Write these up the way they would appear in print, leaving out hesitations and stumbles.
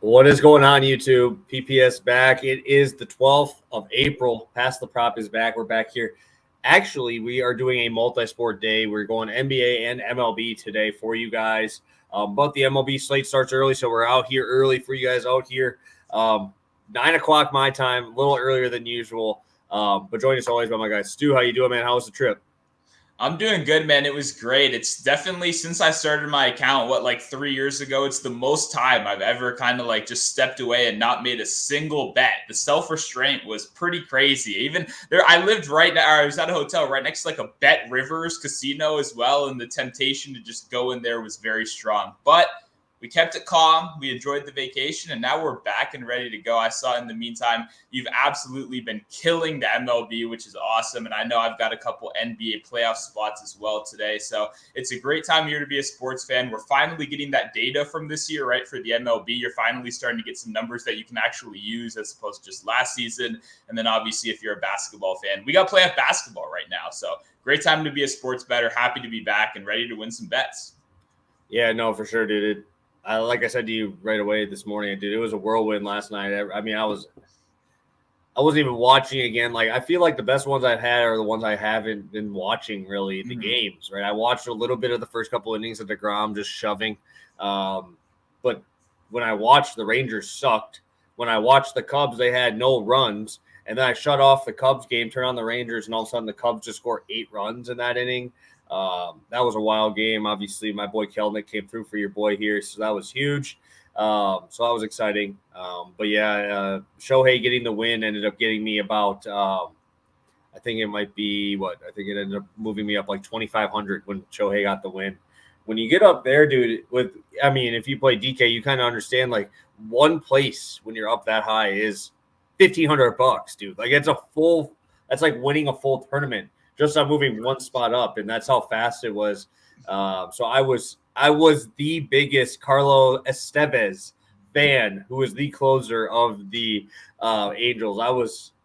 What is going on, YouTube? PPS back. It is the 12th of April. Pass the Prop is back. We're back here. Actually, we are doing a multi-sport day. We're going NBA and MLB today for you guys. But the MLB slate starts early, so we're out here early for you guys out here. 9 o'clock my time, a little earlier than usual. But join us always by my guy Stu. How you doing, man? How was the trip? I'm doing good, man. It was great. It's definitely, since I started my account, like 3 years ago, it's the most time I've ever kind of like just stepped away and not made a single bet. The self-restraint was pretty crazy. Even there, I lived right now, I was at a hotel right next to like a Bet Rivers casino as well. And the temptation to just go in there was very strong. But we kept it calm. We enjoyed the vacation, and now we're back and ready to go. I saw in the meantime, you've absolutely been killing the MLB, which is awesome. And I know I've got a couple NBA playoff spots as well today. So it's a great time of year to be a sports fan. We're finally getting that data from this year, right? For the MLB, you're finally starting to get some numbers that you can actually use as opposed to just last season. And then obviously, if you're a basketball fan, we got playoff basketball right now. So great time to be a sports bettor. Happy to be back and ready to win some bets. Yeah, no, for sure, dude. Like I said to you right away this morning, dude, it was a whirlwind last night. I mean, I wasn't even watching again. Like, I feel like the best ones I've had are the ones I haven't been watching really the games, right? I watched a little bit of the first couple innings of DeGrom just shoving. But when I watched the Rangers sucked. When I watched the Cubs, they had no runs. And then I shut off the Cubs game, turn on the Rangers, and all of a sudden the Cubs just score 8 runs in that inning. That was a wild game. Obviously, my boy Kelnick came through for your boy here, so that was huge. So that was exciting. But yeah, Shohei getting the win ended up getting me about, I think it might be I think it ended up moving me up like 2,500 when Shohei got the win. When you get up there, dude, if you play DK, you kind of understand like one place when you're up that high is $1,500, dude. Like that's like winning a full tournament just on moving one spot up, and that's how fast it was. So I was the biggest Carlos Estevez fan, who was the closer of the Angels. I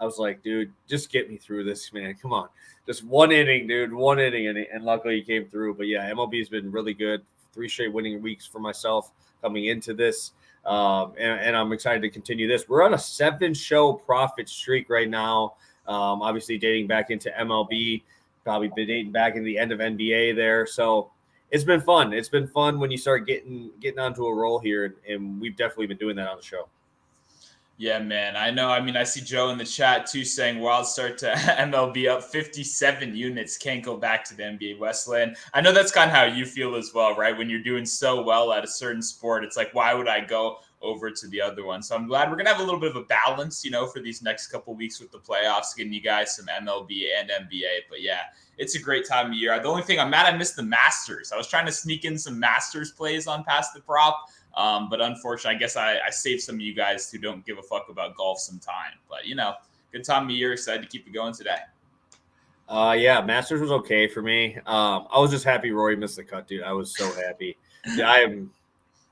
was like, dude, just get me through this, man. Come on, just one inning, dude, one inning, and luckily he came through. But yeah, MLB has been really good. 3 straight winning weeks for myself coming into this. And I'm excited to continue this. We're on a 7-show profit streak right now. Obviously dating back into MLB, probably been dating back in the end of NBA there. So it's been fun. It's been fun when you start getting onto a roll here, and we've definitely been doing that on the show. Yeah, man. I know. I mean, I see Joe in the chat too saying wild start to MLB up 57 units. Can't go back to the NBA Westland. I know that's kind of how you feel as well, right? When you're doing so well at a certain sport, it's like, why would I go over to the other one? So I'm glad we're going to have a little bit of a balance, for these next couple weeks with the playoffs, getting you guys some MLB and NBA. But yeah, it's a great time of year. The only thing I'm mad I missed the Masters. I was trying to sneak in some Masters plays on Past the Prop. But unfortunately, I guess I saved some of you guys who don't give a fuck about golf some time. But, good time of year. Excited to keep it going today. Yeah, Masters was okay for me. I was just happy Rory missed the cut, dude. I was so happy.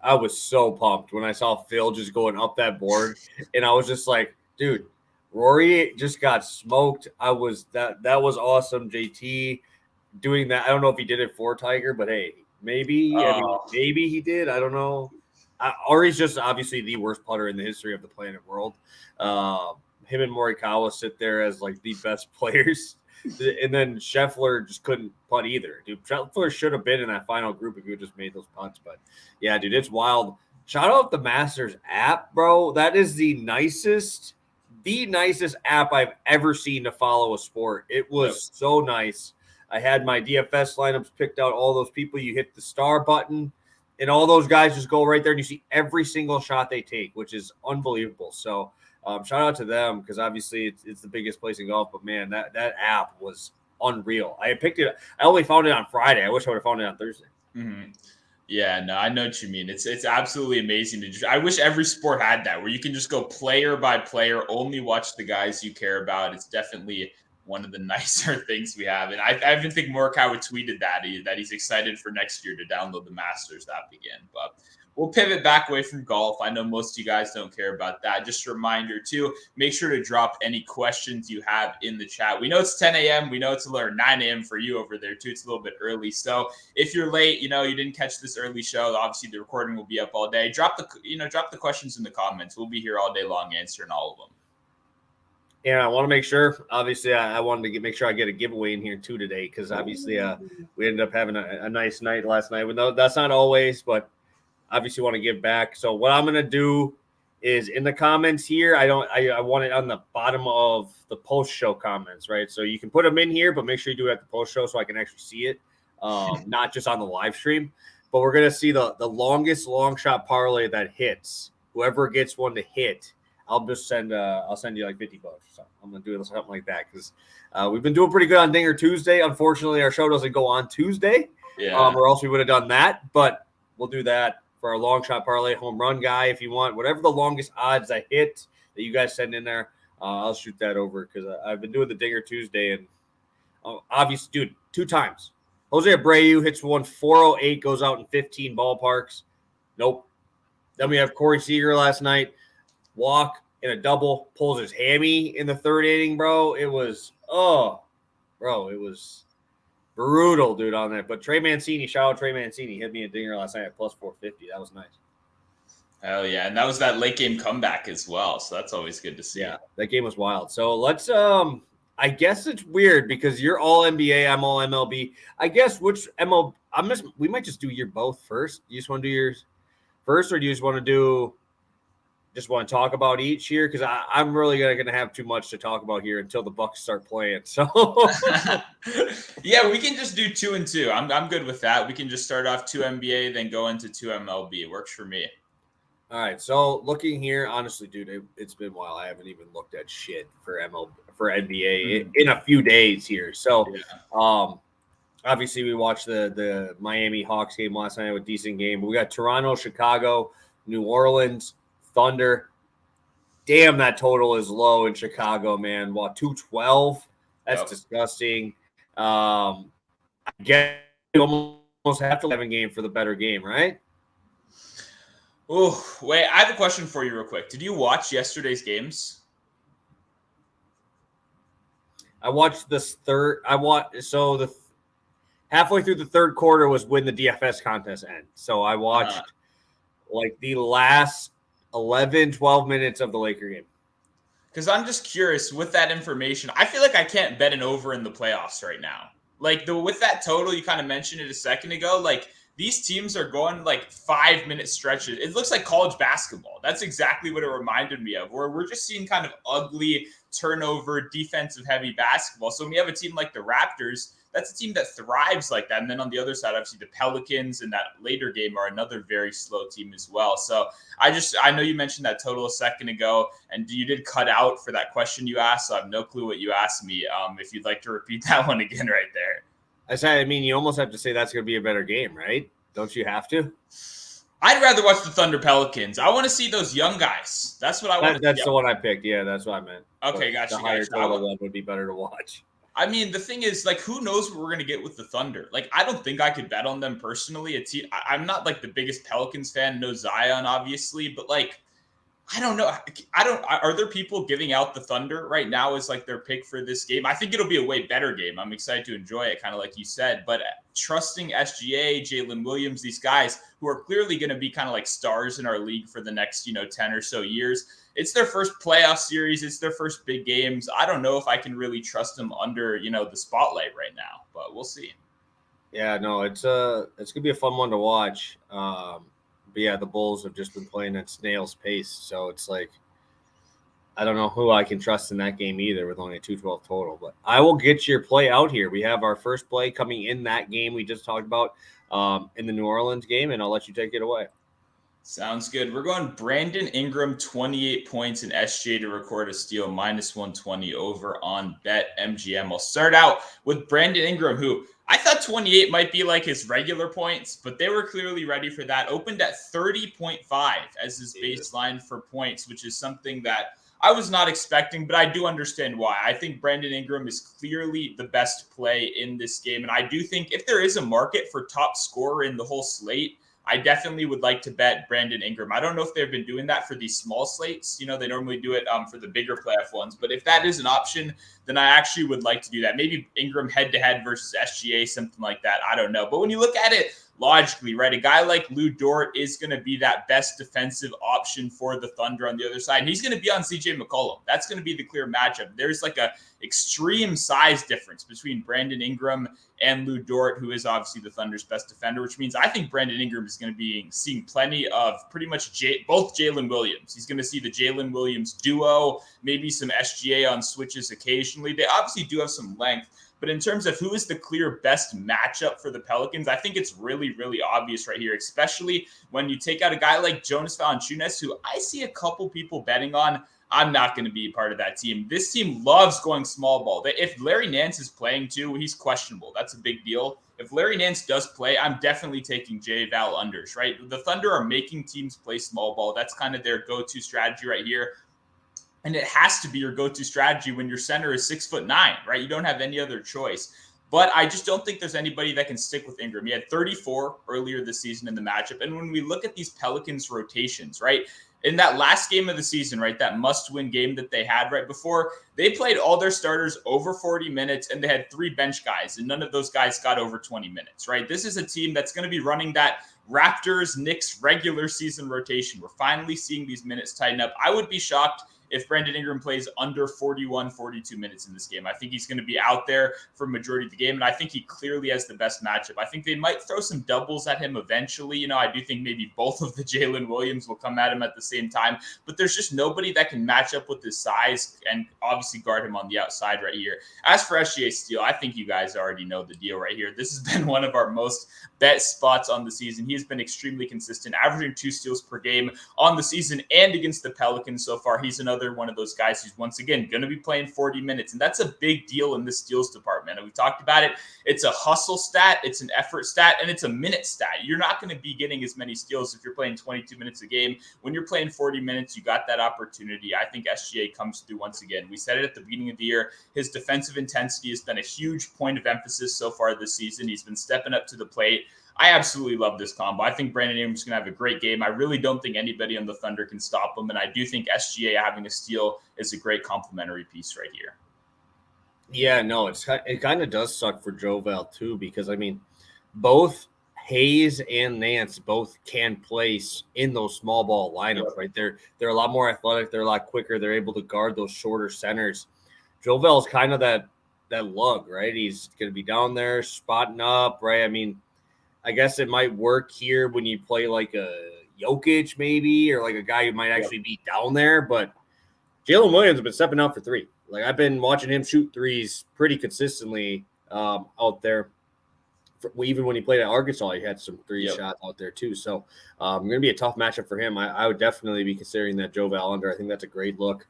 I was so pumped when I saw Phil just going up that board, and I was just like, dude, Rory just got smoked. That was awesome. JT doing that. I don't know if he did it for Tiger, but hey, maybe. Maybe he did. I don't know. Ari's just obviously the worst putter in the history of the planet world. Him and Morikawa sit there as like the best players. And then Scheffler just couldn't putt either. Dude, Scheffler should have been in that final group if he would just made those putts. But yeah, dude, it's wild. Shout out the Masters app, bro. That is the nicest app I've ever seen to follow a sport. It was so nice. I had my DFS lineups picked out, all those people. You hit the star button, and all those guys just go right there, and you see every single shot they take, which is unbelievable. So shout out to them, because obviously it's the biggest place in golf. But, man, that app was unreal. I picked it. I only found it on Friday. I wish I would have found it on Thursday. Mm-hmm. Yeah, no, I know what you mean. It's absolutely amazing I wish every sport had that, where you can just go player by player, only watch the guys you care about. It's definitely one of the nicer things we have. And I even think Morikawa tweeted that he's excited for next year to download the Masters app again. But we'll pivot back away from golf. I know most of you guys don't care about that. Just a reminder too, make sure to drop any questions you have in the chat. We know it's 10 a.m. We know it's 9 a.m. for you over there too. It's a little bit early. So if you're late, you didn't catch this early show, obviously the recording will be up all day. Drop the questions in the comments. We'll be here all day long answering all of them. And I want to make sure, obviously, I wanted to make sure I get a giveaway in here too today, because obviously we ended up having a nice night last night. That's not always, but obviously want to give back. So what I'm going to do is in the comments here, I want it on the bottom of the post-show comments, right? So you can put them in here, but make sure you do it at the post-show so I can actually see it, not just on the live stream. But we're going to see the longest long shot parlay that hits. Whoever gets one to hit, I'll send you like $50 or something. I'm gonna do something like that because we've been doing pretty good on Dinger Tuesday. Unfortunately, our show doesn't go on Tuesday, or else we would have done that. But we'll do that for our long shot parlay home run guy if you want. Whatever the longest odds I hit that you guys send in there, I'll shoot that over because I've been doing the Dinger Tuesday and obviously, dude, 2 times. Jose Abreu hits one 408, goes out in 15 ballparks. Nope. Then we have Corey Seager last night. Walk in a double, pulls his hammy in the 3rd inning, bro. It was brutal, dude, on that. But Trey Mancini, shout out Trey Mancini, hit me a dinger last night at plus 450. That was nice. Hell yeah. And that was that late game comeback as well. So that's always good to see. Yeah, that game was wild. So let's I guess it's weird because you're all NBA, I'm all MLB. I guess which MLB we might just do your both first. You just want to do yours first, or do you just want to talk about each here? Because I'm really going to have too much to talk about here until the Bucks start playing. So yeah, we can just do 2 and 2. I'm good with that. We can just start off 2 NBA, then go into 2 MLB. It works for me. All right. So looking here, honestly, dude, it's been a while. I haven't even looked at shit for NBA in a few days here. So obviously we watched the Miami Hawks game last night, a decent game. But we got Toronto, Chicago, New Orleans, Thunder. Damn, that total is low in Chicago, man. 212. That's disgusting. I guess you almost have to 11 game for the better game, right? Oh, wait. I have a question for you real quick. Did you watch yesterday's games? I watched this halfway through the 3rd quarter was when the DFS contest ended. So I watched like the last 11, 12 minutes of the Laker game. Because I'm just curious with that information. I feel like I can't bet an over in the playoffs right now. Like with that total, you kind of mentioned it a second ago. Like these teams are going like 5-minute stretches. It looks like college basketball. That's exactly what it reminded me of, where we're just seeing kind of ugly turnover, defensive heavy basketball. So when you have a team like the Raptors, that's a team that thrives like that. And then on the other side, obviously the Pelicans in that later game are another very slow team as well. So I know you mentioned that total a second ago, and you did cut out for that question you asked. So I have no clue what you asked me. If you'd like to repeat that one again right there. I mean, you almost have to say that's going to be a better game, right? Don't you have to? I'd rather watch the Thunder Pelicans. I want to see those young guys. That's what I want to see. That's the one I picked. Yeah, that's what I meant. Okay, gotcha. The higher total one would be better to watch. I mean, the thing is, like, who knows what we're going to get with the Thunder? Like, I don't think I could bet on them personally. I'm not, like, the biggest Pelicans fan. No Zion, obviously. But, like, I don't know. Are there people giving out the Thunder right now as, like, their pick for this game? I think it'll be a way better game. I'm excited to enjoy it, kind of like you said. But trusting SGA, Jalen Williams, these guys who are clearly going to be kind of like stars in our league for the next, 10 or so years. It's their first playoff series. It's their first big games. I don't know if I can really trust them under, the spotlight right now, but we'll see. Yeah, no, it's going to be a fun one to watch. But yeah, the Bulls have just been playing at snail's pace. So it's like, I don't know who I can trust in that game either with only a 212 total, but I will get your play out here. We have our first play coming in that game we just talked about in the New Orleans game, and I'll let you take it away. Sounds good. We're going Brandon Ingram, 28 points, and SJ to record a steal, -120 over on BetMGM. I'll start out with Brandon Ingram, who I thought 28 might be like his regular points, but they were clearly ready for that. Opened at 30.5 as his baseline for points, which is something that I was not expecting, but I do understand why. I think Brandon Ingram is clearly the best play in this game, and I do think if there is a market for top scorer in the whole slate, I definitely would like to bet Brandon Ingram. I don't know if they've been doing that for these small slates. They normally do it for the bigger playoff ones. But if that is an option, then I actually would like to do that. Maybe Ingram head-to-head versus SGA, something like that. I don't know. But when you look at it logically, right, a guy like Lou Dort is going to be that best defensive option for the Thunder on the other side. And he's going to be on CJ McCollum. That's going to be the clear matchup. There's like a extreme size difference between Brandon Ingram and Lou Dort, who is obviously the Thunder's best defender, which means I think Brandon Ingram is going to be seeing plenty of pretty much both Jalen Williams. He's going to see the Jalen Williams duo, maybe some SGA on switches occasionally. They obviously do have some length. But in terms of who is the clear best matchup for the Pelicans, I think it's really, really obvious right here, especially when you take out a guy like Jonas Valanciunas, who I see a couple people betting on. I'm not going to be a part of that team. This team loves going small ball. If Larry Nance is playing too, he's questionable. That's a big deal. If Larry Nance does play, I'm definitely taking J Val unders, right? The Thunder are making teams play small ball. That's kind of their go-to strategy right here. And it has to be your go-to strategy when your center is 6'9", right? You don't have any other choice. But I just don't think there's anybody that can stick with Ingram. He had 34 earlier this season in the matchup. And when we look at these Pelicans rotations, right, in that last game of the season, right, that must-win game that they had right before, they played all their starters over 40 minutes, and they had 3 bench guys, and none of those guys got over 20 minutes, right? This is a team that's going to be running that Raptors, Knicks regular season rotation. We're finally seeing these minutes tighten up. I would be shocked if Brandon Ingram plays under 41, 42 minutes in this game. I think he's going to be out there for majority of the game, and I think he clearly has the best matchup. I think they might throw some doubles at him eventually. I do think maybe both of the Jalen Williams will come at him at the same time, but there's just nobody that can match up with his size and obviously guard him on the outside right here. As for SGA Steele, I think you guys already know the deal right here. This has been one of our most bet spots on the season. He has been extremely consistent, averaging 2 steals per game on the season and against the Pelicans so far. He's another one of those guys who's once again going to be playing 40 minutes. And that's a big deal in the steals department. And we've talked about it. It's a hustle stat, it's an effort stat, and it's a minute stat. You're not going to be getting as many steals if you're playing 22 minutes a game. When you're playing 40 minutes, you got that opportunity. I think SGA comes through once again. We said it at the beginning of the year. His defensive intensity has been a huge point of emphasis so far this season. He's been stepping up to the plate. I absolutely love this combo. I think Brandon Ingram's going to have a great game. I really don't think anybody on the Thunder can stop him, and I do think SGA having a steal is a great complementary piece right here. Yeah, no, it kind of does suck for Jovel too, because I mean, both Hayes and Nance both can place in those small ball lineups, right? They're a lot more athletic, they're a lot quicker, they're able to guard those shorter centers. Jovel's kind of that lug, right? He's going to be down there spotting up, right? I mean, I guess it might work here when you play like a Jokic maybe, or like a guy who might actually be down there. But Jalen Williams has been stepping out for 3. Like I've been watching him shoot threes pretty consistently out there. Even when he played at Arkansas, he had some 3 shots out there too. So going to be a tough matchup for him. I would definitely be considering that Jovel under. I think that's a great look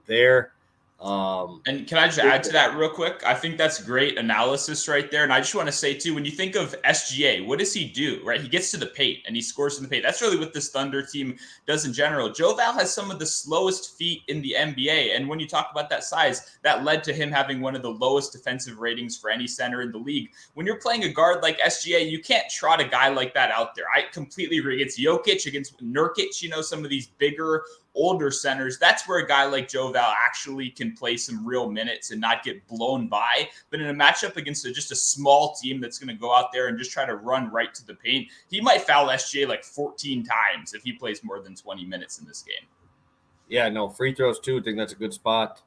there. And can I just add to that real quick? I think that's great analysis right there. And I just want to say too, when you think of SGA, what does he do, right? He gets to the paint and he scores from the paint. That's really what this Thunder team does in general. Jovel has some of the slowest feet in the NBA. And when you talk about that size, that led to him having one of the lowest defensive ratings for any center in the league. When you're playing a guard like SGA, you can't trot a guy like that out there. I completely agree. Against Jokic, against Nurkic, some of these bigger, older centers, that's where a guy like Jovel actually can play some real minutes and not get blown by. But in a matchup against just a small team that's going to go out there and just try to run right to the paint, he might foul SGA like 14 times if he plays more than 20 minutes in this game. Yeah, no, free throws too. I think that's a good spot.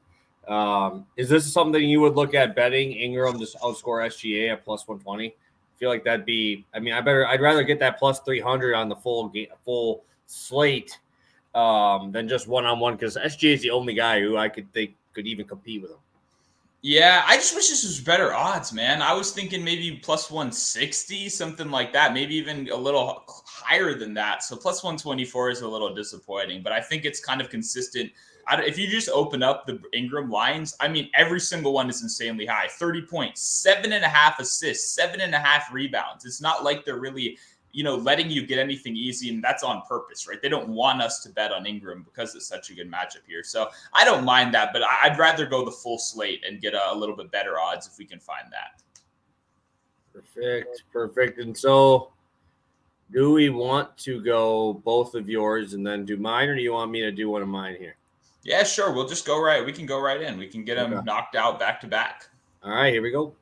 Is this something you would look at betting Ingram just outscore SGA at plus 120? I feel like that'd be, I mean, I'd rather get that plus 300 on the full slate than just one-on-one, because SGA is the only guy who I could think could even compete with him. Yeah, I just wish this was better odds, man. I was thinking maybe plus 160, something like that, maybe even a little higher than that. So plus 124 is a little disappointing, but I think it's kind of consistent. If you just open up the Ingram lines, I mean, every single one is insanely high. 30 points, 7.5 assists, 7.5 rebounds. It's not like they're really letting you get anything easy, and that's on purpose, right? They don't want us to bet on Ingram because it's such a good matchup here. So I don't mind that, but I'd rather go the full slate and get a little bit better odds if we can find that. Perfect. And so Do we want to go both of yours and then do mine, or do you want me to do one of mine here? Yeah, sure. We'll just go right. We can go right in. We can get them Okay. knocked out back to back. All right, here we go.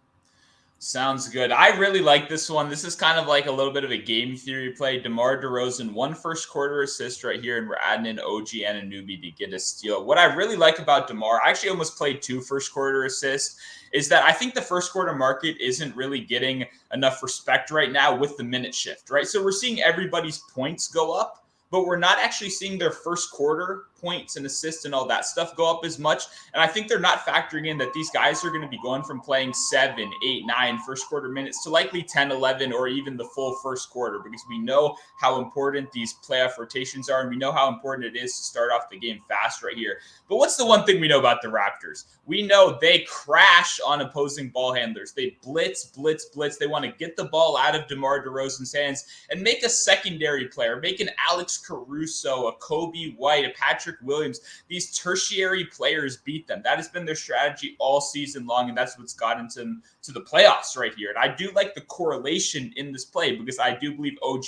Sounds good. I really like this one. This is kind of like a little bit of a game theory play. DeMar DeRozan, 1 first-quarter assist right here, and we're adding in OG and Anunoby to get a steal. What I really like about DeMar, I actually almost played 2 first-quarter assists, is that I think the first-quarter market isn't really getting enough respect right now with the minute shift, right? So we're seeing everybody's points go up, but we're not actually seeing their first-quarter points and assists and all that stuff go up as much. And I think they're not factoring in that these guys are going to be going from playing 7, 8, 9 first-quarter minutes to likely 10, 11, or even the full first quarter, because we know how important these playoff rotations are, and we know how important it is to start off the game fast right here. But what's the one thing we know about the Raptors? We know they crash on opposing ball handlers. They blitz, blitz, blitz. They want to get the ball out of DeMar DeRozan's hands and make a secondary player, make an Alex Caruso, a Kobe White, a Patrick Williams. These tertiary players beat them. That has been their strategy all season long, and that's what's gotten them to the playoffs right here. And I do like the correlation in this play, because I do believe OG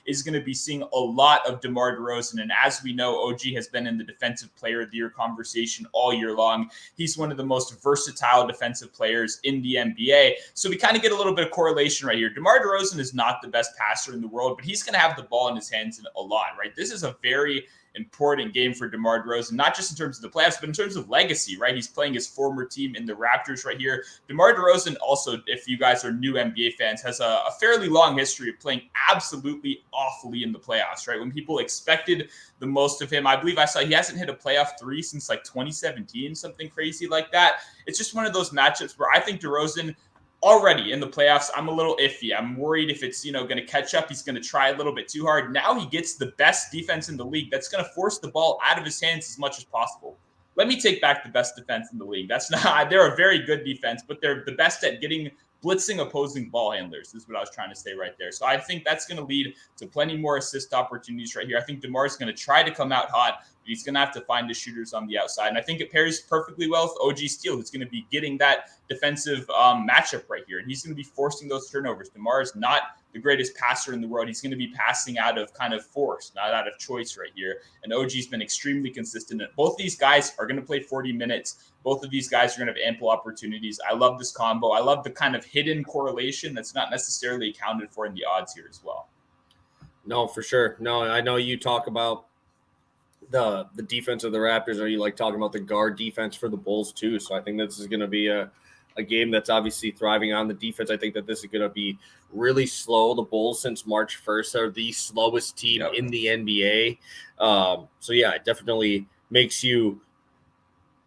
is going to be seeing a lot of DeMar DeRozan. And as we know, OG has been in the Defensive Player of the Year conversation all year long. He's one of the most versatile defensive players in the NBA. So we kind of get a little bit of correlation right here. DeMar DeRozan is not the best passer in the world, but he's going to have the ball in his hands a lot, right? This is a very important game for DeMar DeRozan, not just in terms of the playoffs, but in terms of legacy, right? He's playing his former team in the Raptors right here. DeMar DeRozan also, if you guys are new NBA fans, has a fairly long history of playing absolutely awfully in the playoffs, right? When people expected the most of him, I believe I saw he hasn't hit a playoff 3 since like 2017, something crazy like that. It's just one of those matchups where I think DeRozan already in the playoffs, I'm a little iffy. I'm worried if it's, going to catch up. He's going to try a little bit too hard. Now he gets the best defense in the league that's going to force the ball out of his hands as much as possible. Let me take back the best defense in the league. That's not, they're a very good defense, but they're the best at blitzing opposing ball handlers is what I was trying to say right there. So I think that's going to lead to plenty more assist opportunities right here. I think DeMar is going to try to come out hot, but he's going to have to find the shooters on the outside. And I think it pairs perfectly well with OG Steele, who's going to be getting that defensive matchup right here. And he's going to be forcing those turnovers. DeMar is not the greatest passer in the world. He's going to be passing out of kind of force, not out of choice right here. And OG's been extremely consistent. Both these guys are going to play 40 minutes. Both of these guys are going to have ample opportunities. I love this combo. I love the kind of hidden correlation that's not necessarily accounted for in the odds here as well. No, for sure. No, I know you talk about the defense of the Raptors, or you like talking about the guard defense for the Bulls too. So I think this is going to be a game that's obviously thriving on the defense. I think that this is going to be really slow. The Bulls since March 1st are the slowest team in the NBA. So yeah, it definitely makes you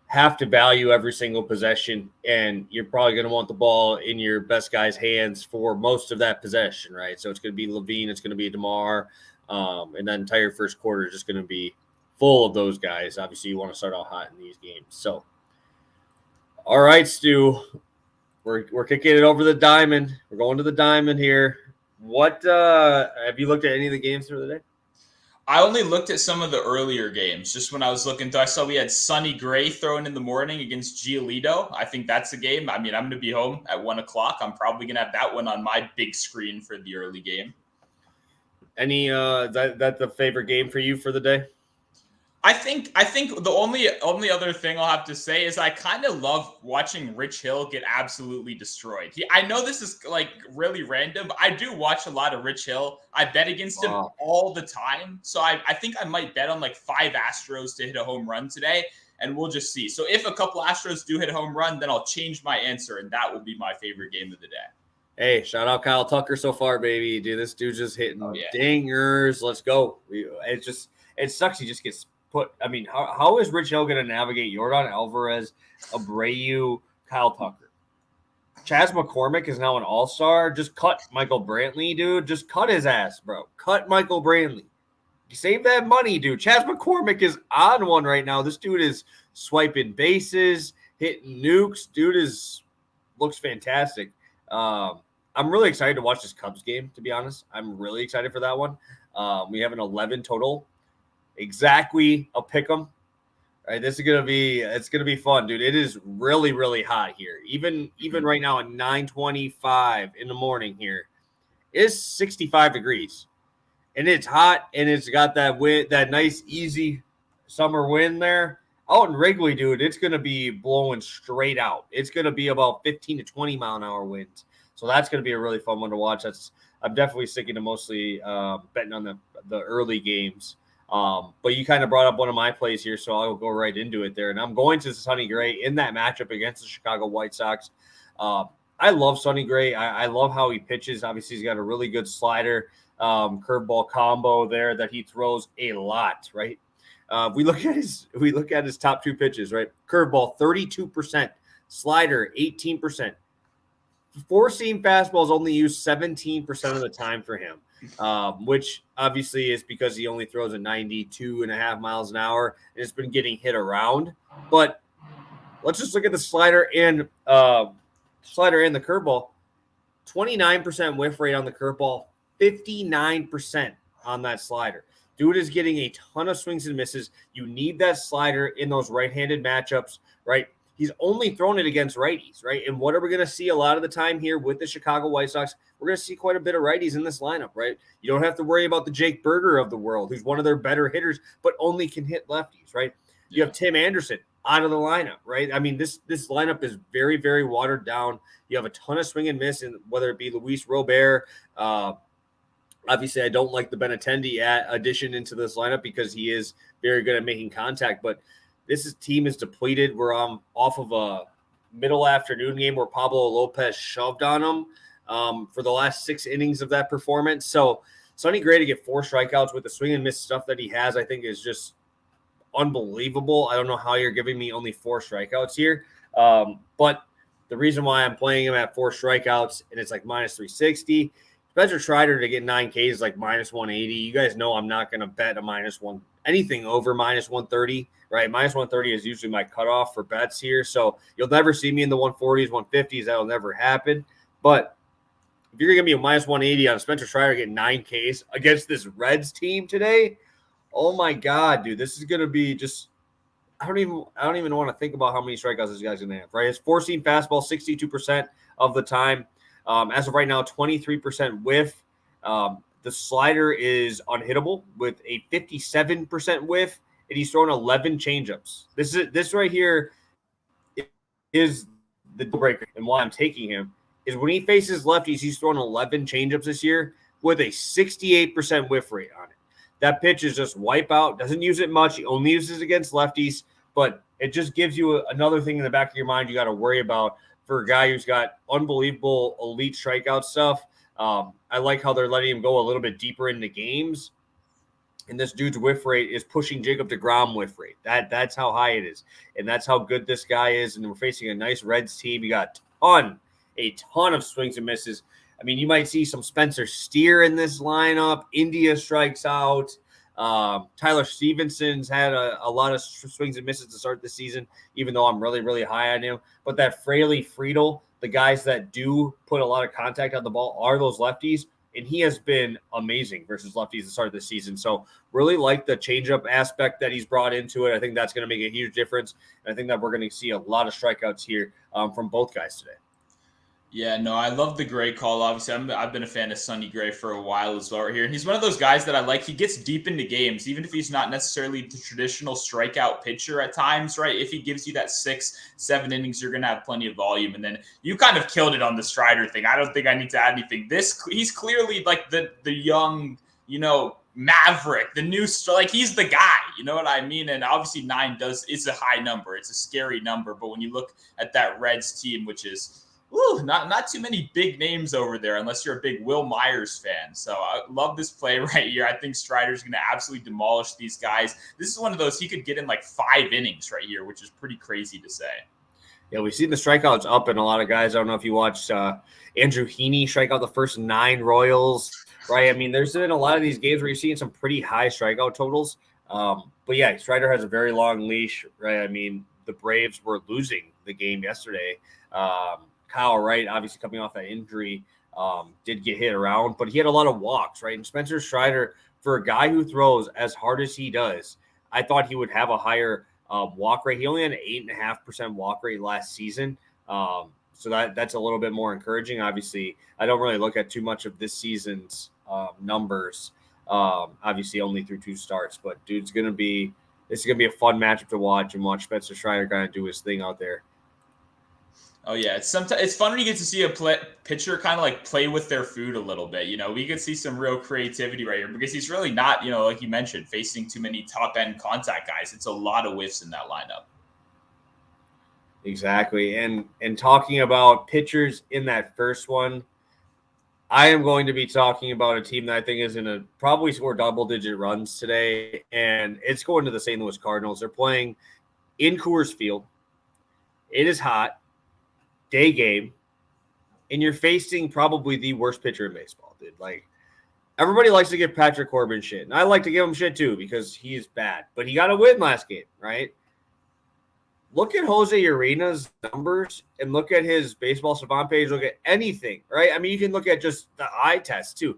have to value every single possession, and you're probably going to want the ball in your best guy's hands for most of that possession, right? So it's going to be Levine, it's going to be DeMar, and that entire first quarter is just going to be full of those guys. Obviously, you want to start out hot in these games. So, all right, Stu, we're kicking it over the diamond. We're going to the diamond here. What have you looked at any of the games through the day? I only looked at some of the earlier games. Just when I was looking through, I saw we had Sonny Gray throwing in the morning against Giolito. I think that's a game. I mean, I'm going to be home at 1 o'clock. I'm probably going to have that one on my big screen for the early game. Any that the favorite game for you for the day? I think the only other thing I'll have to say is I kind of love watching Rich Hill get absolutely destroyed. I know this is like really random, but I do watch a lot of Rich Hill. I bet against him all the time. So I think I might bet on like 5 Astros to hit a home run today, and we'll just see. So if a couple Astros do hit a home run, then I'll change my answer, and that will be my favorite game of the day. Hey, shout out Kyle Tucker so far, baby. Dude, this dude's just hitting dingers. Let's go. It sucks. He just gets put. I mean, how is Rich Hill going to navigate Yordan Alvarez, Abreu, Kyle Tucker? Chas McCormick is now an all-star. Just cut Michael Brantley, dude. Just cut his ass, bro. Cut Michael Brantley. Save that money, dude. Chas McCormick is on one right now. This dude is swiping bases, hitting nukes. Dude looks fantastic. I'm really excited to watch this Cubs game, to be honest. I'm really excited for that one. We have an 11 total. Exactly a pick 'em. All right, it's gonna be fun, dude. It is really, really hot here. Even right now at 9:25 in the morning here, it's 65 degrees. and it's hot, and it's got that wind, that nice, easy summer wind there. Out in Wrigley, dude, it's going to be blowing straight out. It's going to be about 15 to 20 mile an hour winds. So that's going to be a really fun one to watch. I'm definitely sticking to mostly betting on the early games. But you kind of brought up one of my plays here, so I'll go right into it there. And I'm going to Sonny Gray in that matchup against the Chicago White Sox. I love Sonny Gray. I love how he pitches. Obviously, he's got a really good slider, curveball combo there that he throws a lot, right? We look at his top two pitches, right? Curveball 32%, slider 18%. Four-seam fastball is only used 17% of the time for him, which obviously is because he only throws at 92.5 miles an hour and it's been getting hit around. But let's just look at the slider and the curveball. 29% whiff rate on the curveball, 59% on that slider. Dude is getting a ton of swings and misses. You need that slider in those right-handed matchups, right? He's only thrown it against righties, right? And what are we going to see a lot of the time here with the Chicago White Sox? We're going to see quite a bit of righties in this lineup, right? You don't have to worry about the Jake Berger of the world, who's one of their better hitters, but only can hit lefties, right? You have Tim Anderson out of the lineup, right? I mean, this lineup is very, very watered down. You have a ton of swing and miss, and whether it be Luis Robert, obviously, I don't like the Benintendi addition into this lineup because he is very good at making contact, but team is depleted. We're off of a middle afternoon game where Pablo Lopez shoved on him for the last 6 innings of that performance. So Sonny Gray to get 4 strikeouts with the swing and miss stuff that he has, I think is just unbelievable. I don't know how you're giving me only 4 strikeouts here. But the reason why I'm playing him at 4 strikeouts and it's like minus 360, Spencer Strider to get 9 Ks is like minus 180. You guys know I'm not going to bet anything over minus 130, right? Minus 130 is usually my cutoff for bets here. So you'll never see me in the 140s, 150s. That'll never happen. But if you're going to give me a minus 180 on Spencer Strider getting 9 Ks against this Reds team today, oh my God, dude, this is going to be just I don't even want to think about how many strikeouts this guy's going to have, right? His four-seam fastball, 62% of the time. As of right now, 23% whiff. The slider is unhittable with a 57% whiff, and he's thrown 11 changeups. This right here is the deal breaker, and why I'm taking him is when he faces lefties, he's thrown 11 changeups this year with a 68% whiff rate on it. That pitch is just wipe out, doesn't use it much. He only uses it against lefties, but it just gives you another thing in the back of your mind you got to worry about for a guy who's got unbelievable elite strikeout stuff. I like how they're letting him go a little bit deeper into games. And this dude's whiff rate is pushing Jacob deGrom whiff rate. That's how high it is. And that's how good this guy is. And we're facing a nice Reds team. You got a ton of swings and misses. I mean, you might see some Spencer Steer in this lineup. India strikes out. Tyler Stevenson's had a lot of swings and misses to start the season, even though I'm really, really high on him. But that Fraley, Friedel, the guys that do put a lot of contact on the ball are those lefties. And he has been amazing versus lefties to start the season. So really like the changeup aspect that he's brought into it. I think that's going to make a huge difference. And I think that we're going to see a lot of strikeouts here from both guys today. Yeah, no, I love the Gray call. Obviously, I've been a fan of Sonny Gray for a while as well right here. And he's one of those guys that I like. He gets deep into games, even if he's not necessarily the traditional strikeout pitcher at times, right? If he gives you that 6-7 innings, you're going to have plenty of volume. And then you kind of killed it on the Strider thing. I don't think I need to add anything. He's clearly like the young, maverick, the new like he's the guy, you know what I mean? And obviously 9 is a high number. It's a scary number. But when you look at that Reds team, which is not too many big names over there unless you're a big Will Myers fan. So I love this play right here. I think Strider's going to absolutely demolish these guys. This is one of those he could get in like 5 innings right here, which is pretty crazy to say. Yeah, we've seen the strikeouts up in a lot of guys. I don't know if you watched Andrew Heaney strike out the first 9 Royals, right? I mean, there's been a lot of these games where you're seeing some pretty high strikeout totals. But yeah, Strider has a very long leash, right? I mean, the Braves were losing the game yesterday. Kyle Wright, obviously coming off that injury, did get hit around, but he had a lot of walks, right? And Spencer Strider, for a guy who throws as hard as he does, I thought he would have a higher walk rate. He only had an 8.5% walk rate last season. So that's a little bit more encouraging. Obviously, I don't really look at too much of this season's numbers Obviously, only through 2 starts, but dude's gonna be. This is gonna be a fun matchup to watch and watch Spencer Strider kind of do his thing out there. Oh yeah, it's fun when you get to see a pitcher kind of like play with their food a little bit. We could see some real creativity right here because he's really not, like you mentioned, facing too many top end contact guys. It's a lot of whiffs in that lineup. Exactly, and talking about pitchers in that first one, I am going to be talking about a team that I think is going to probably score double-digit runs today, and it's going to the St. Louis Cardinals. They're playing in Coors Field. It is hot. Day game, and you're facing probably the worst pitcher in baseball, dude. Like, everybody likes to give Patrick Corbin shit, and I like to give him shit too because he's bad. But he got a win last game, right? Look at Jose Urena's numbers and look at his baseball savant page. Look at anything, right? I mean, you can look at just the eye test too.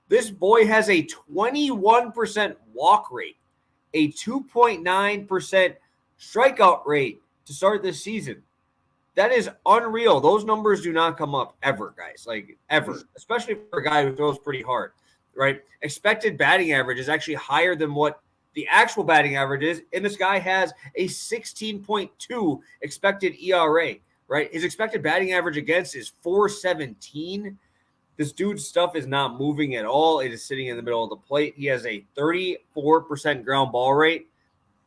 This boy has a 21% walk rate, a 2.9% strikeout rate to start this season. That is unreal. Those numbers do not come up ever, guys. Like, ever. Especially for a guy who throws pretty hard, right? Expected batting average is actually higher than what the actual batting average is, and this guy has a 16.2 expected ERA, right? His expected batting average against is 417. This dude's stuff is not moving at all. It is sitting in the middle of the plate. He has a 34% ground ball rate.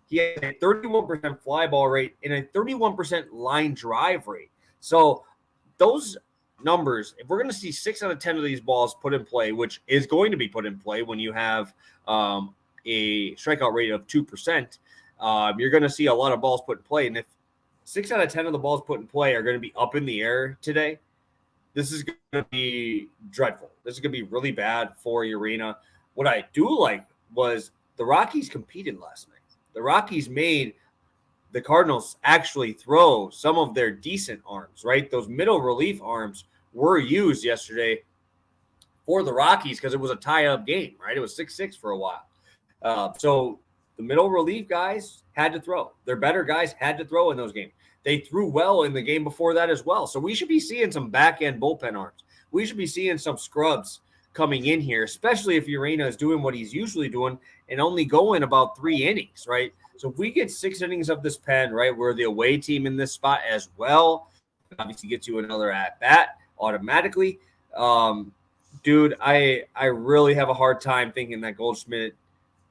He has a 31% fly ball rate and a 31% line drive rate. So those numbers, if we're going to see 6 out of 10 of these balls put in play, which is going to be put in play when you have a strikeout rate of 2%, you're going to see a lot of balls put in play. And if 6 out of 10 of the balls put in play are going to be up in the air today, this is going to be dreadful. This is going to be really bad for Urena. What I do like was the Rockies competed last night. The Rockies made the Cardinals actually throw some of their decent arms, right? Those middle relief arms were used yesterday for the Rockies because it was a tie-up game, right? It was 6-6 for a while. So the middle relief guys had to throw. Their better guys had to throw in those games. They threw well in the game before that as well. So we should be seeing some back-end bullpen arms. We should be seeing some scrubs coming in here, especially if Urena is doing what he's usually doing and only going about 3 innings, right? So if we get 6 innings of this pen, right, we're the away team in this spot as well. Obviously gets you another at-bat automatically. Dude, I really have a hard time thinking that Goldschmidt,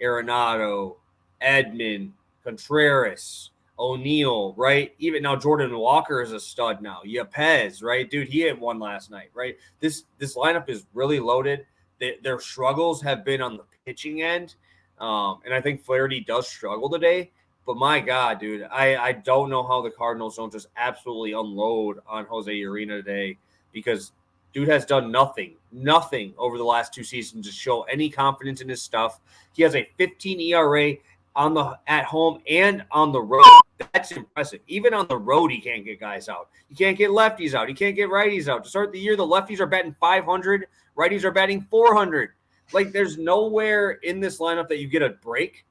Arenado, Edman, Contreras, O'Neill, right? Even now, Jordan Walker is a stud now. Yepez, right? Dude, he hit one last night, right? This lineup is really loaded. Their struggles have been on the pitching end. And I think Flaherty does struggle today. But my God, dude, I don't know how the Cardinals don't just absolutely unload on Jose Urena today because dude has done nothing over the last 2 seasons to show any confidence in his stuff. He has a 15 ERA at home and on the road. That's impressive. Even on the road, he can't get guys out. He can't get lefties out. He can't get righties out. To start the year, the lefties are batting 500. Righties are batting 400. Like, there's nowhere in this lineup that you get a break.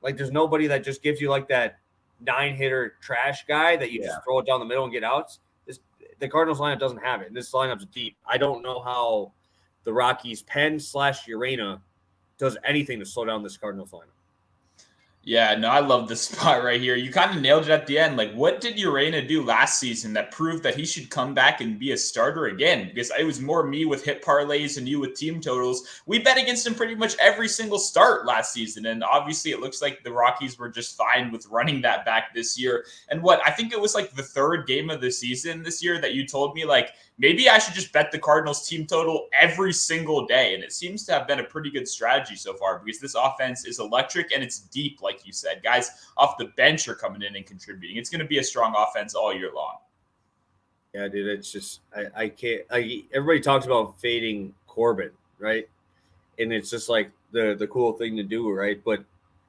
Like, there's nobody that just gives you like that 9-hitter trash guy that you just throw it down the middle and get outs. The Cardinals lineup doesn't have it. And this lineup's deep. I don't know how the Rockies pen/Urena does anything to slow down this Cardinals lineup. Yeah, no, I love this spot right here. You kind of nailed it at the end. Like, what did Urena do last season that proved that he should come back and be a starter again? Because it was more me with hit parlays and you with team totals. We bet against him pretty much every single start last season. And obviously it looks like the Rockies were just fine with running that back this year. And I think it was like the 3rd game of the season this year that you told me, like, maybe I should just bet the Cardinals team total every single day. And it seems to have been a pretty good strategy so far because this offense is electric and it's deep, like you said. Guys off the bench are coming in and contributing. It's going to be a strong offense all year long. Yeah, dude, it's just I can't. Everybody talks about fading Corbin, right? And it's just like the cool thing to do, right? But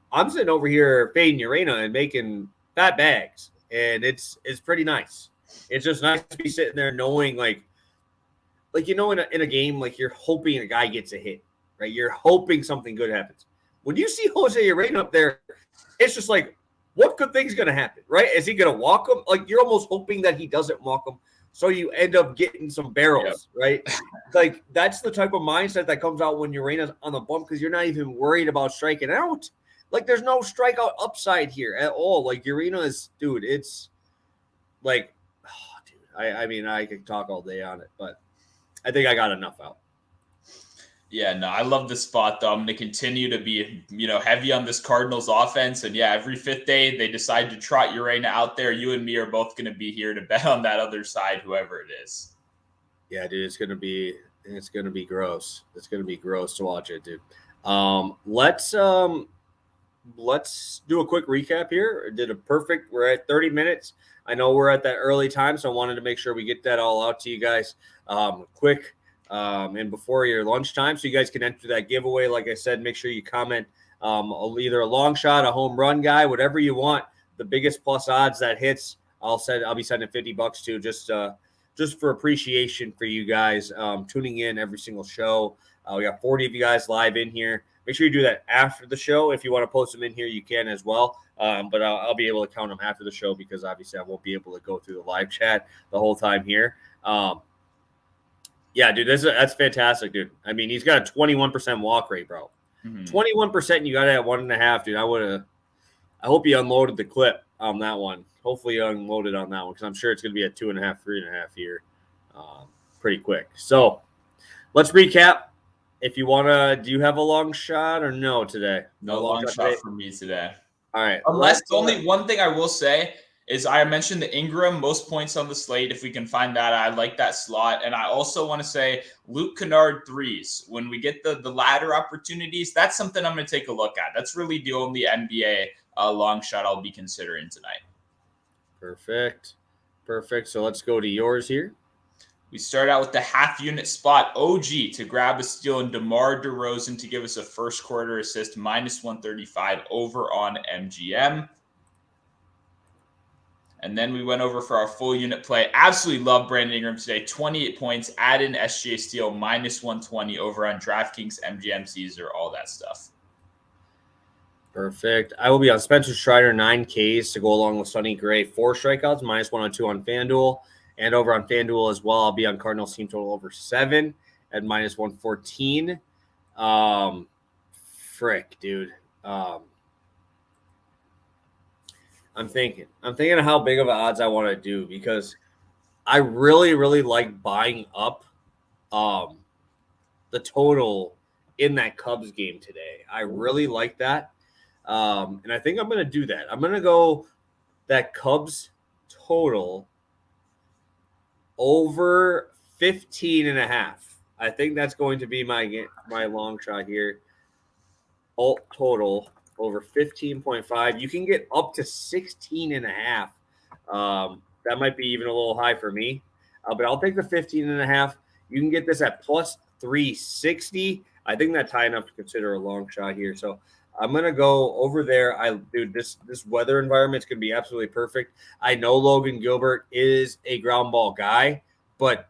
I'm sitting over here fading Urena and making fat bags, and it's pretty nice. It's just nice to be sitting there knowing, like in a game, like you're hoping a guy gets a hit, right? You're hoping something good happens. When you see Jose Urena up there, it's just like, what good thing's going to happen, right? Is he going to walk him? Like, you're almost hoping that he doesn't walk him so you end up getting some barrels, right? Like, that's the type of mindset that comes out when Urena's on the bump because you're not even worried about striking out. Like, there's no strikeout upside here at all. Like, Urena is, dude, it's like, oh, dude, I mean, I could talk all day on it, but I think I got enough out. Yeah, no, I love this spot, though. I'm going to continue to be, heavy on this Cardinals offense. And yeah, every fifth day they decide to trot Urena out there. You and me are both going to be here to bet on that other side, whoever it is. Yeah, dude, it's going to be gross. It's going to be gross to watch it, dude. Let's do a quick recap here. We're at 30 minutes. I know we're at that early time, so I wanted to make sure we get that all out to you guys quick. And before your lunchtime, so you guys can enter that giveaway. Like I said, make sure you comment either a long shot, a home run guy, whatever you want. The biggest plus odds that hits, I'll be sending $50 to just for appreciation for you guys tuning in every single show. We got 40 of you guys live in here. Make sure you do that after the show. If you want to post them in here, you can as well. But I'll be able to count them after the show because obviously I won't be able to go through the live chat the whole time here. Yeah, dude, that's fantastic, dude. I mean, he's got a 21% walk rate, bro. 21%, you got it at 1.5, dude. I hope you unloaded the clip on that one. Hopefully you unloaded on that one because I'm sure it's going to be at 2.5, 3.5 here pretty quick. So let's recap. If you want to, do you have a long shot or no today? No long shot for me today. All right. Unless only one thing I will say is I mentioned the Ingram most points on the slate. If we can find that, I like that slot. And I also want to say Luke Kennard threes. When we get the ladder opportunities, that's something I'm going to take a look at. That's really the only NBA long shot I'll be considering tonight. Perfect. So let's go to yours here. We start out with the half unit spot, OG to grab a steal and DeMar DeRozan to give us a first quarter assist, minus 135 over on MGM. And then we went over for our full unit play. Absolutely love Brandon Ingram today. 28 points, add in SGA steal, minus 120 over on DraftKings, MGM, Caesar, all that stuff. Perfect. I will be on Spencer Strider, 9 Ks to go along with Sonny Gray, 4 strikeouts, minus 102 on FanDuel. And over on FanDuel as well, I'll be on Cardinals team total over 7 at minus 114. Frick, dude. I'm thinking of how big of odds I want to do because I really, really like buying up the total in that Cubs game today. I really like that. And I think I'm going to do that. I'm going to go that Cubs total over 15.5. I think that's going to be my long shot here. Alt total over 15.5. You can get up to 16.5. That might be even a little high for me. But I'll take the 15.5. You can get this at plus 360. I think that's high enough to consider a long shot here. So I'm going to go over there. Dude, this weather environment is going to be absolutely perfect. I know Logan Gilbert is a ground ball guy, but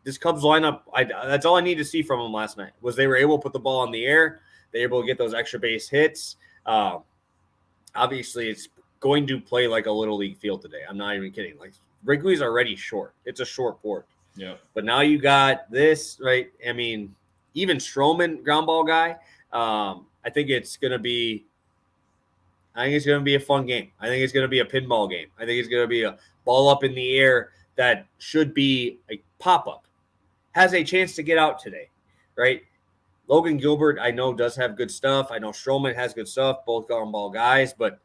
this Cubs lineup, that's all I need to see from them last night was they were able to put the ball in the air. They were able to get those extra base hits. Obviously, it's going to play like a little league field today. I'm not even kidding. Like Wrigley's already short. It's a short port. Yeah. But now you got this, right? I mean, even Stroman, ground ball guy. I think it's going to be a fun game. I think it's going to be a pinball game. I think it's going to be a ball up in the air that should be a pop-up. Has a chance to get out today, right? Logan Gilbert, I know, does have good stuff. I know Stroman has good stuff, both ground ball guys, but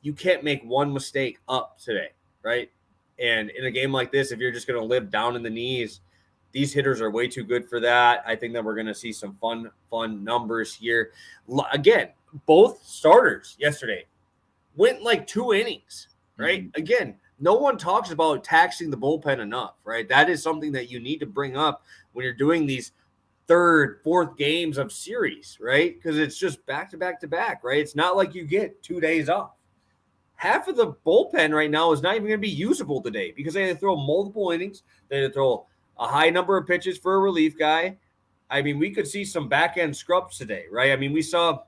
you can't make one mistake up today, right? And in a game like this, if you're just going to live down in the knees, these hitters are way too good for that. I think that we're going to see some fun numbers here. Again, both starters yesterday went like 2 innings, right? Mm-hmm. Again, no one talks about taxing the bullpen enough, right? That is something that you need to bring up when you're doing these third, fourth games of series, right? Because it's just back to back to back, right? It's not like you get 2 days off. Half of the bullpen right now is not even going to be usable today because they had to throw multiple innings. They had to throw a high number of pitches for a relief guy. I mean, we could see some back-end scrubs today, right? I mean, we saw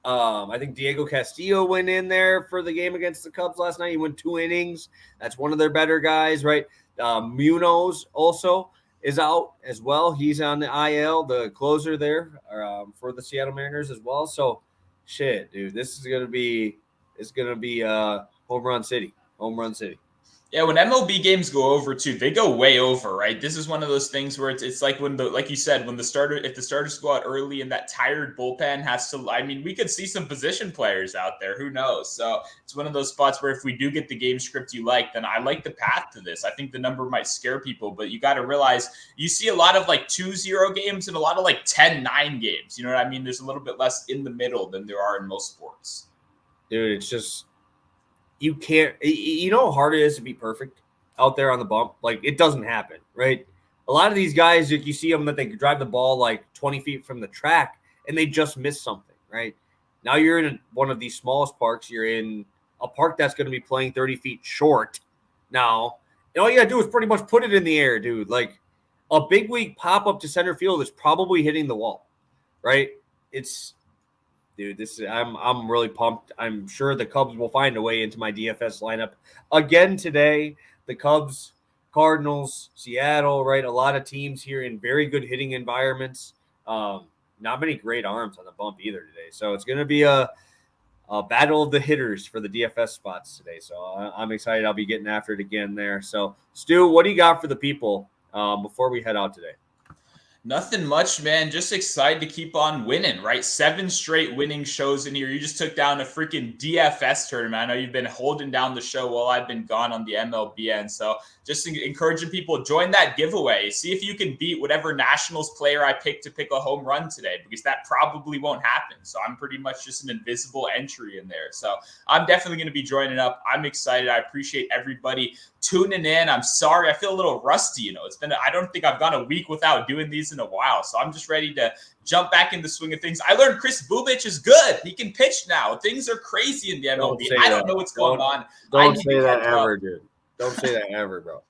I think Diego Castillo went in there for the game against the Cubs last night. He went 2 innings. That's one of their better guys, right? Munoz also is out as well. He's on the IL, the closer there for the Seattle Mariners as well. So, shit, dude, this is gonna be home run city. Yeah, when MLB games go over too, they go way over, right? This is one of those things where it's like when like you said, when if the starters go out early and that tired bullpen has to, I mean, we could see some position players out there. Who knows? So it's one of those spots where if we do get the game script you like, then I like the path to this. I think the number might scare people, but you got to realize you see a lot of like 2-0 games and a lot of like 10-9 games. You know what I mean? There's a little bit less in the middle than there are in most sports. Dude, it's just, you can't, you know how hard it is to be perfect out there on the bump? Like, it doesn't happen, right? A lot of these guys, you see them that they drive the ball like 20 feet from the track and they just miss something, right? Now you're in one of these smallest parks. You're in a park that's going to be playing 30 feet short now. And all you got to do is pretty much put it in the air, dude. Like, a big league pop up to center field is probably hitting the wall, right? Dude, I'm really pumped. I'm sure the Cubs will find a way into my DFS lineup again today. The Cubs, Cardinals, Seattle, right? A lot of teams here in very good hitting environments. Not many great arms on the bump either today. So it's going to be a battle of the hitters for the DFS spots today. So I'm excited. I'll be getting after it again there. So, Stu, what do you got for the people before we head out today? Nothing much, man. Just excited to keep on winning, right? 7 straight winning shows in here. You just took down a freaking DFS tournament. I know you've been holding down the show while I've been gone on the MLB end. So just encouraging people, join that giveaway. See if you can beat whatever Nationals player I picked to pick a home run today, because that probably won't happen. So I'm pretty much just an invisible entry in there. So I'm definitely going to be joining up. I'm excited. I appreciate everybody tuning in. I'm sorry. I feel a little rusty. I don't think I've gone a week without doing these in a while. So I'm just ready to jump back in the swing of things. I learned Chris Bubich is good. He can pitch now. Things are crazy in the MLB. I don't know what's going on. Don't say that ever, dude. Don't say that ever, bro.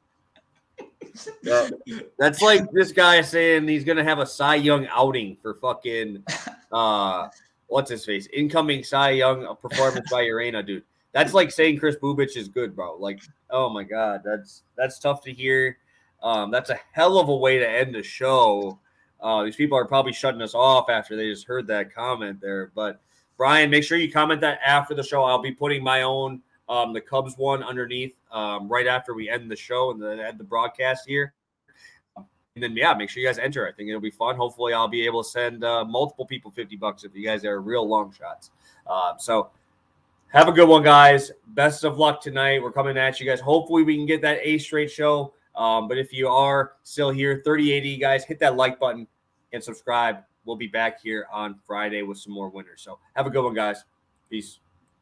That's like this guy saying he's going to have a Cy Young outing for fucking, what's his face? Incoming Cy Young performance by Urena, dude. That's like saying Chris Bubich is good, bro. Like, oh my God, that's tough to hear. That's a hell of a way to end the show. These people are probably shutting us off after they just heard that comment there. But Brian, make sure you comment that after the show. I'll be putting my own the Cubs one underneath right after we end the show and then end the broadcast here. And then, yeah, make sure you guys enter. I think it'll be fun. Hopefully, I'll be able to send multiple people $50 if you guys are real long shots. So have a good one, guys. Best of luck tonight. We're coming at you guys. Hopefully, we can get that A straight show. But if you are still here, 3080, guys, hit that like button and subscribe. We'll be back here on Friday with some more winners. So have a good one, guys. Peace.